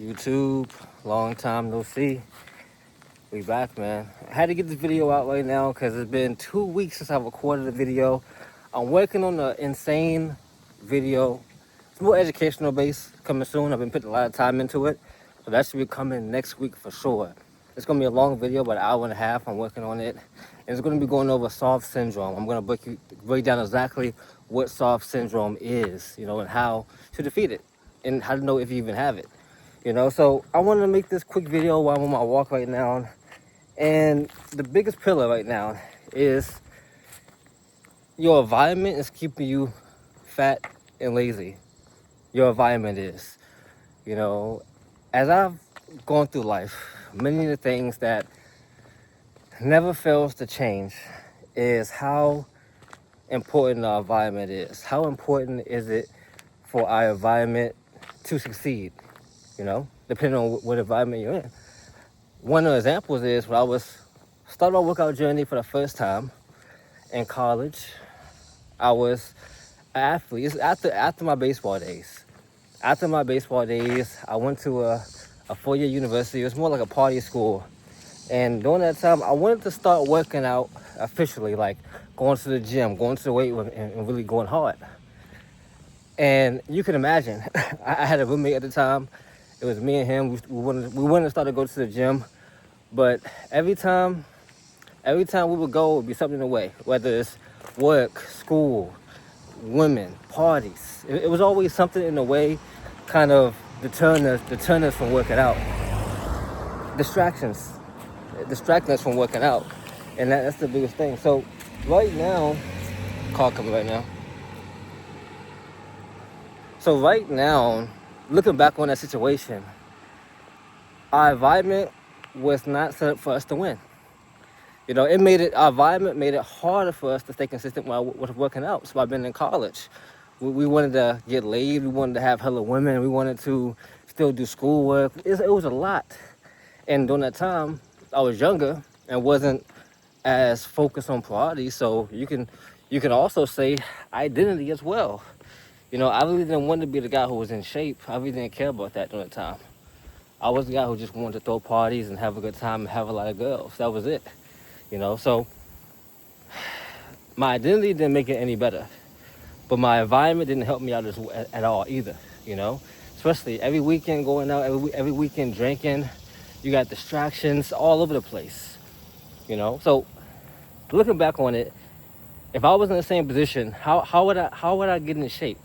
YouTube, long time no see. We back, man. I had to get this video out right now because it's been 2 weeks since I recorded a video. I'm working on an insane video. It's more educational based, coming soon. I've been putting a lot of time into it. So that should be coming next week for sure. It's gonna be a long video, about an hour and a half. I'm working on it. And it's gonna be going over SOF syndrome. I'm gonna break down exactly what SOF syndrome is, and how to defeat it and how to know if you even have it. So I wanted to make this quick video while I'm on my walk right now. And the biggest pillar right now is your environment is keeping you fat and lazy. Your environment is. As I've gone through life, many of the things that never fails to change is how important our environment is. How important is it for our environment to succeed? Depending on what environment you're in. One of the examples is when I was starting my workout journey for the first time in college. I was an athlete. It's after my baseball days. After my baseball days, I went to a four-year university. It was more like a party school. And during that time, I wanted to start working out officially, like going to the gym, going to the weight room, and really going hard. And you can imagine, I had a roommate at the time. It was me and him. We wanted to start to go to the gym, but every time we would go, it would be something in the way. Whether it's work, school, women, parties, it was always something in the way, kind of deterring us from working out. Distracting us from working out, and that's the biggest thing. So right now, call coming right now. So right now, looking back on that situation, our environment was not set up for us to win. Our environment made it harder for us to stay consistent with working out. So I've been in college. We wanted to get laid. We wanted to have hella women. We wanted to still do schoolwork. It was a lot. And during that time, I was younger and wasn't as focused on priorities. So you can also say identity as well. I really didn't want to be the guy who was in shape. I really didn't care about that during the time. I was the guy who just wanted to throw parties and have a good time and have a lot of girls. That was it. So my identity didn't make it any better. But my environment didn't help me out at all either, Especially every weekend going out, every weekend drinking. You got distractions all over the place, So looking back on it, if I was in the same position, how would I get in shape?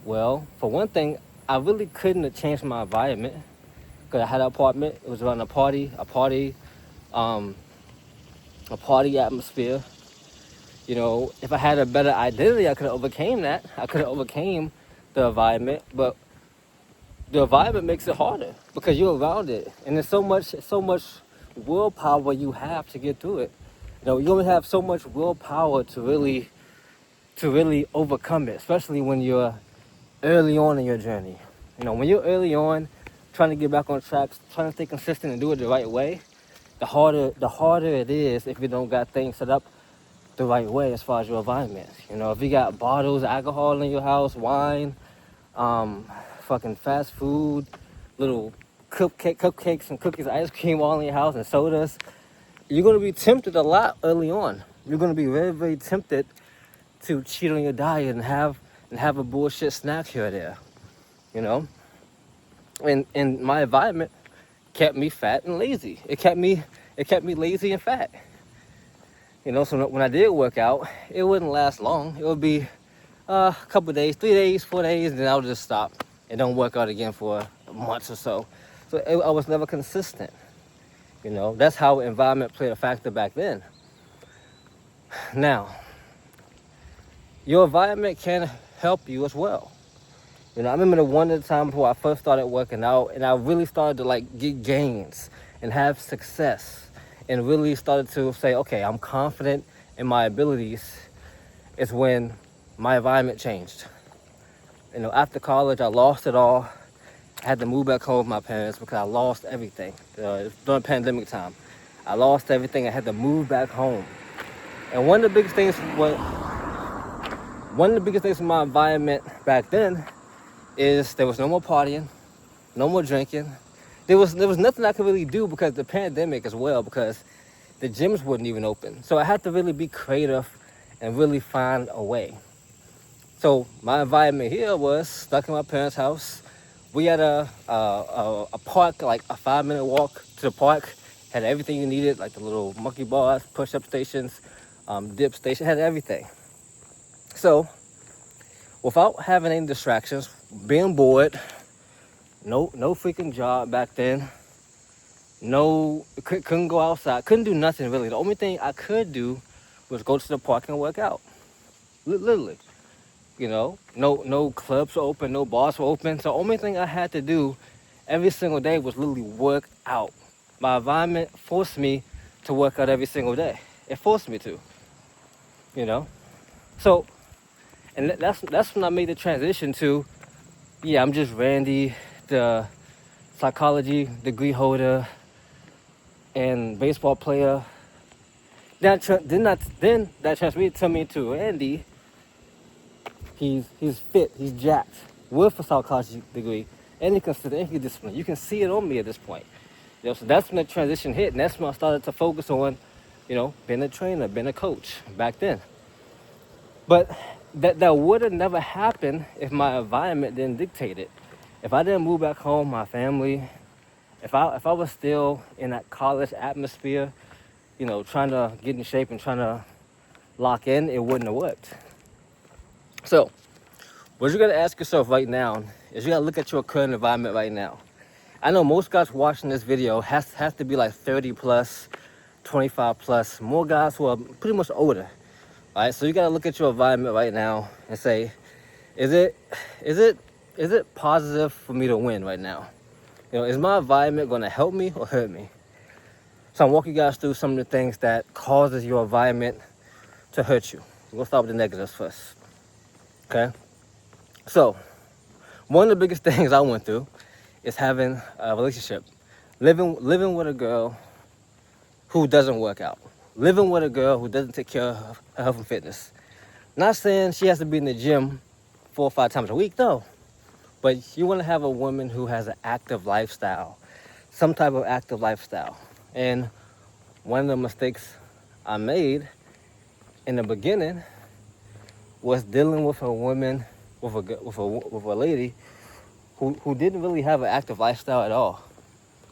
Well, for one thing, I really couldn't have changed my environment because I had an apartment. It was around a party atmosphere. If I had a better identity, I could have overcame that. I could have overcame the environment, but the environment makes it harder because you're around it, and there's so much willpower you have to get through it. You only have so much willpower to really overcome it, especially when you're early on in your journey. When you're early on, trying to get back on track, trying to stay consistent and do it the right way, the harder it is if you don't got things set up the right way as far as your environment. If you got bottles of alcohol in your house, wine, fucking fast food, little cupcakes and cookies, ice cream all in your house and sodas, you're going to be tempted a lot early on. You're going to be very, very tempted to cheat on your diet and have a bullshit snack here or there, And my environment kept me fat and lazy. It kept me lazy and fat. So when I did work out, it wouldn't last long. It would be a couple of days, 3 days, 4 days, and then I would just stop and don't work out again for months or so. So I was never consistent. That's how environment played a factor back then. Now, your environment can help you as well. I remember the one of the times where I first started working out and I really started to get gains and have success and really started to say, okay, I'm confident in my abilities, is when my environment changed. After college, I lost it all. I had to move back home with my parents because I lost everything during pandemic time. I lost everything. I had to move back home. And one of the biggest things from my environment back then is there was no more partying. no more drinking. There was nothing I could really do because the pandemic as well, because the gyms wouldn't even open. So I had to really be creative and really find a way. So my environment here was stuck in my parents' house. We had a park, like a 5 minute walk to the park. Had everything you needed, like the little monkey bars, push-up stations, dip station, had everything. So without having any distractions, being bored, no freaking job back then. No, couldn't go outside. Couldn't do nothing really. The only thing I could do was go to the park and work out. Literally, no clubs were open, no bars were open. So the only thing I had to do every single day was literally work out. My environment forced me to work out every single day. It forced me to, you know. So, and that's when I made the transition to, yeah, I'm just Randy, the psychology degree holder and baseball player. Then that transferred me to Randy. He's fit, he's jacked, with a psychology degree, and he considered any discipline. You can see it on me at this point. So that's when the transition hit, and that's when I started to focus on, being a trainer, being a coach back then. But that would have never happened if my environment didn't dictate it. If I didn't move back home, my family, if I was still in that college atmosphere, trying to get in shape and trying to lock in, it wouldn't have worked. So, what you gotta ask yourself right now is you gotta look at your current environment right now. I know most guys watching this video has to be like 30 plus, 25 plus, more guys who are pretty much older. All right, so you gotta look at your environment right now and say, is it positive for me to win right now? Is my environment gonna help me or hurt me? So I'm walking you guys through some of the things that causes your environment to hurt you. We'll start with the negatives first. Okay? So, one of the biggest things I went through is having a relationship. Living with a girl who doesn't work out. Living with a girl who doesn't take care of her health and fitness. Not saying she has to be in the gym 4 or 5 times a week, though. But you want to have a woman who has an active lifestyle. Some type of active lifestyle. And one of the mistakes I made in the beginning was dealing with a woman, with a lady who didn't really have an active lifestyle at all.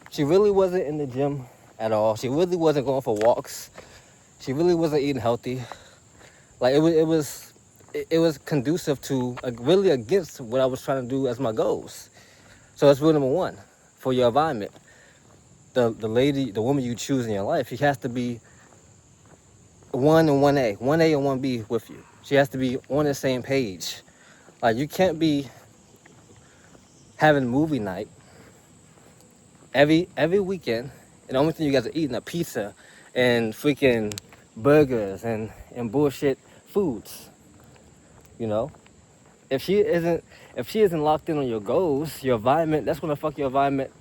She really wasn't in the gym at all. She really wasn't going for walks. She really wasn't eating healthy. Like it was conducive to really against what I was trying to do as my goals. So that's rule number one for your environment. The woman you choose in your life, she has to be 1 and 1A and 1B with you. She has to be on the same page. Like you can't be having movie night every weekend, and the only thing you guys are eating are pizza and freaking burgers and bullshit foods. If she isn't locked in on your goals, your environment, that's gonna fuck your environment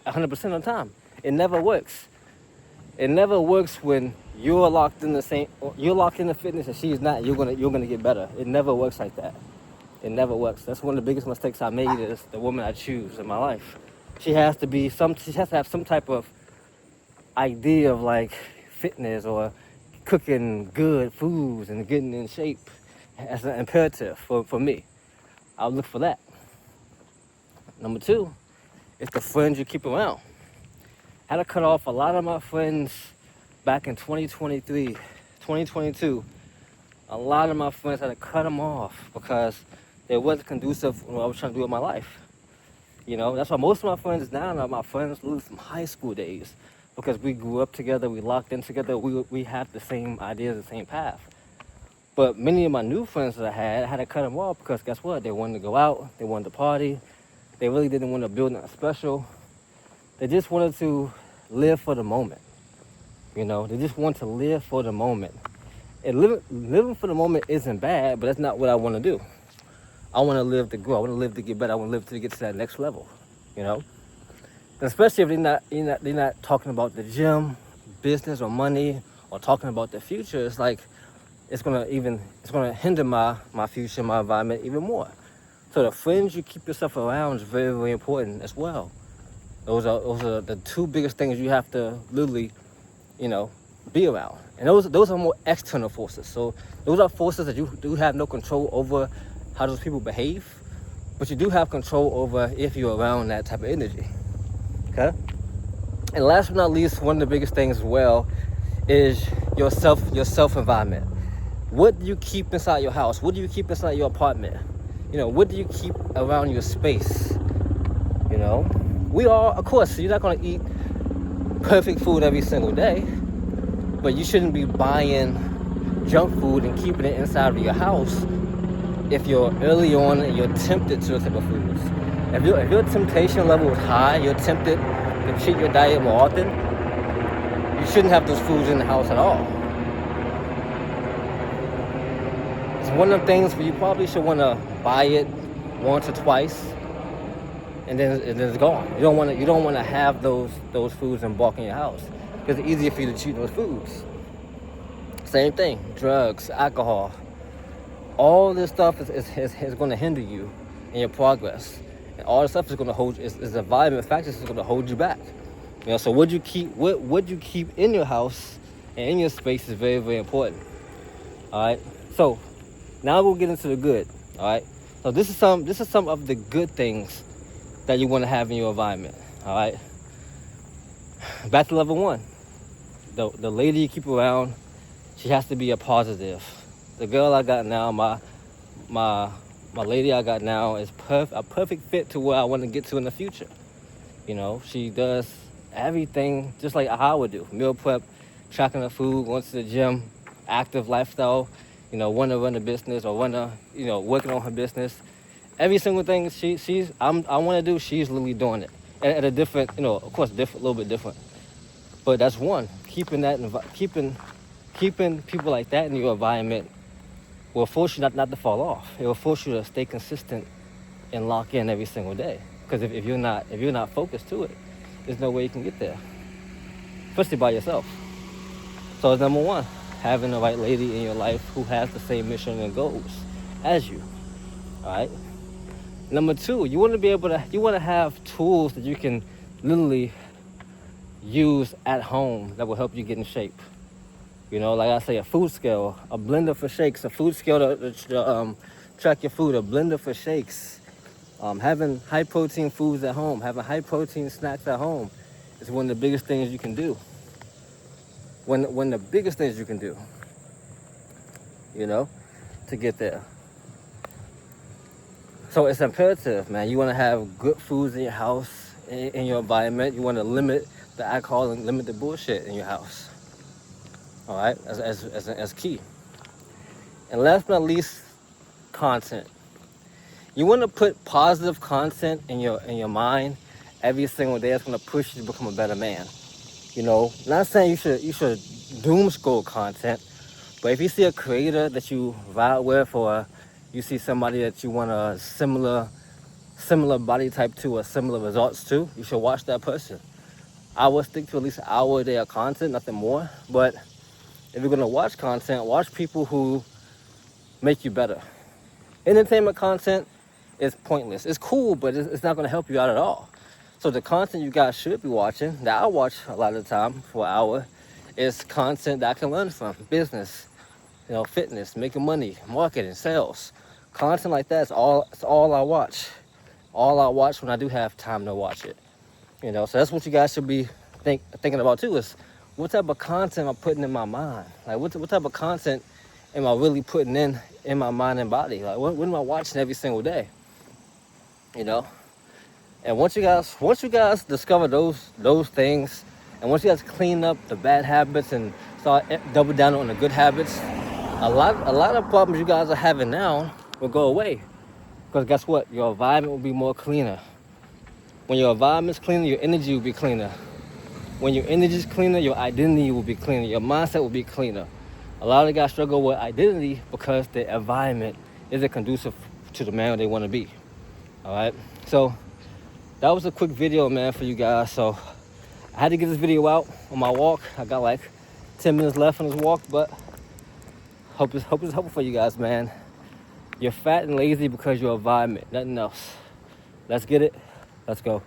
100% of the time. It never works. It never works when you're locked in the fitness and she's not. You're gonna get better. It never works like that. It never works. That's one of the biggest mistakes I made is the woman I choose in my life. She has to have some type of idea of like fitness or cooking good foods and getting in shape as an imperative for me. I'll look for that. Number 2 is the friends you keep around. I had to cut off a lot of my friends back in 2023, 2022. A lot of my friends had to cut them off because it wasn't conducive to what I was trying to do in my life. That's why most of my friends now are my friends literally from high school days, because we grew up together, we locked in together, we have the same ideas, the same path. But many of my new friends that I had to cut them off because guess what? They wanted to go out, they wanted to party, they really didn't want to build nothing special. They just wanted to live for the moment. They just want to live for the moment. And living for the moment isn't bad, but that's not what I want to do. I want to live to grow. I want to live to get better. I want to live to get to that next level. And especially if they're not talking about the gym, business, or money, or talking about the future. It's like it's gonna hinder my future, my environment even more. So the friends you keep yourself around is very, very important as well. Those are the two biggest things you have to literally, be around. And those are more external forces. So those are forces that you do have no control over how those people behave, but you do have control over if you're around that type of energy. Okay? And last but not least, one of the biggest things as well is your self environment. What do you keep inside your house? What do you keep inside your apartment? What do you keep around your space? We are, of course, you're not going to eat perfect food every single day, but you shouldn't be buying junk food and keeping it inside of your house if you're early on and you're tempted to those type of foods. If your temptation level is high, you're tempted to cheat your diet more often, you shouldn't have those foods in the house at all. It's one of the things where you probably should want to buy it once or twice, and then it's gone. You don't want to have those foods in bulk in your house, because it's easier for you to cheat those foods. Same thing, drugs, alcohol, all this stuff is going to hinder you in your progress, and all this stuff is going to hold is environment factors is going to hold you back. So what you keep in your house and in your space is very, very important. All right. So now we'll get into the good. All right. So this is some of the good things that you want to have in your environment. All right. Back to level 1. The lady you keep around, she has to be a positive. The girl I got now, my lady I got now is a perfect fit to where I want to get to in the future. She does everything just like how I would do. Meal prep, tracking her food, going to the gym, active lifestyle, want to run a business or want to, working on her business. Every single thing I want to do, she's literally doing it at a different, of course, a little bit different. But that's one. Keeping people like that in your environment will force you not to fall off. It will force you to stay consistent and lock in every single day. Because if you're not focused to it, there's no way you can get there, especially by yourself. So it's number 1, having the right lady in your life who has the same mission and goals as you. All right. Number 2, you want to have tools that you can literally use at home that will help you get in shape. Like I say, a food scale, a blender for shakes, a food scale to track your food, a blender for shakes. Having high protein foods at home, having high protein snacks at home is one of the biggest things you can do. One of the biggest things you can do, to get there. So it's imperative, man. You want to have good foods in your house, in your environment. You want to limit the alcohol and limit the bullshit in your house. All right, as key. And last but not least, content. You want to put positive content in your mind every single day. It's going to push you to become a better man. Not saying you should doom scroll content, but if you see a creator that you vibe with, or you see somebody that you want a similar body type to or similar results to, you should watch that person. I would stick to at least an hour a day of content, nothing more. But if you're going to watch content, watch people who make you better. Entertainment content is pointless. It's cool, but it's not going to help you out at all. So the content you guys should be watching, that I watch a lot of the time for an hour, is content that I can learn from. Business, fitness, making money, marketing, sales. Content like that is all I watch. All I watch when I do have time to watch it. So that's what you guys should be thinking about too, is what type of content am I putting in my mind? Like what type of content am I really putting in my mind and body? Like what am I watching every single day? And once you guys discover those things, and once you guys clean up the bad habits and start double down on the good habits, a lot of problems you guys are having now will go away. Because guess what? Your environment will be more cleaner. When your environment's cleaner, your energy will be cleaner. When your energy is cleaner, your identity will be cleaner. Your mindset will be cleaner. A lot of the guys struggle with identity because the environment isn't conducive to the man they want to be. All right. So that was a quick video, man, for you guys. So I had to get this video out on my walk. I got like 10 minutes left on this walk, but hope it's helpful for you guys, man. You're fat and lazy because your environment, nothing else. Let's get it. Let's go.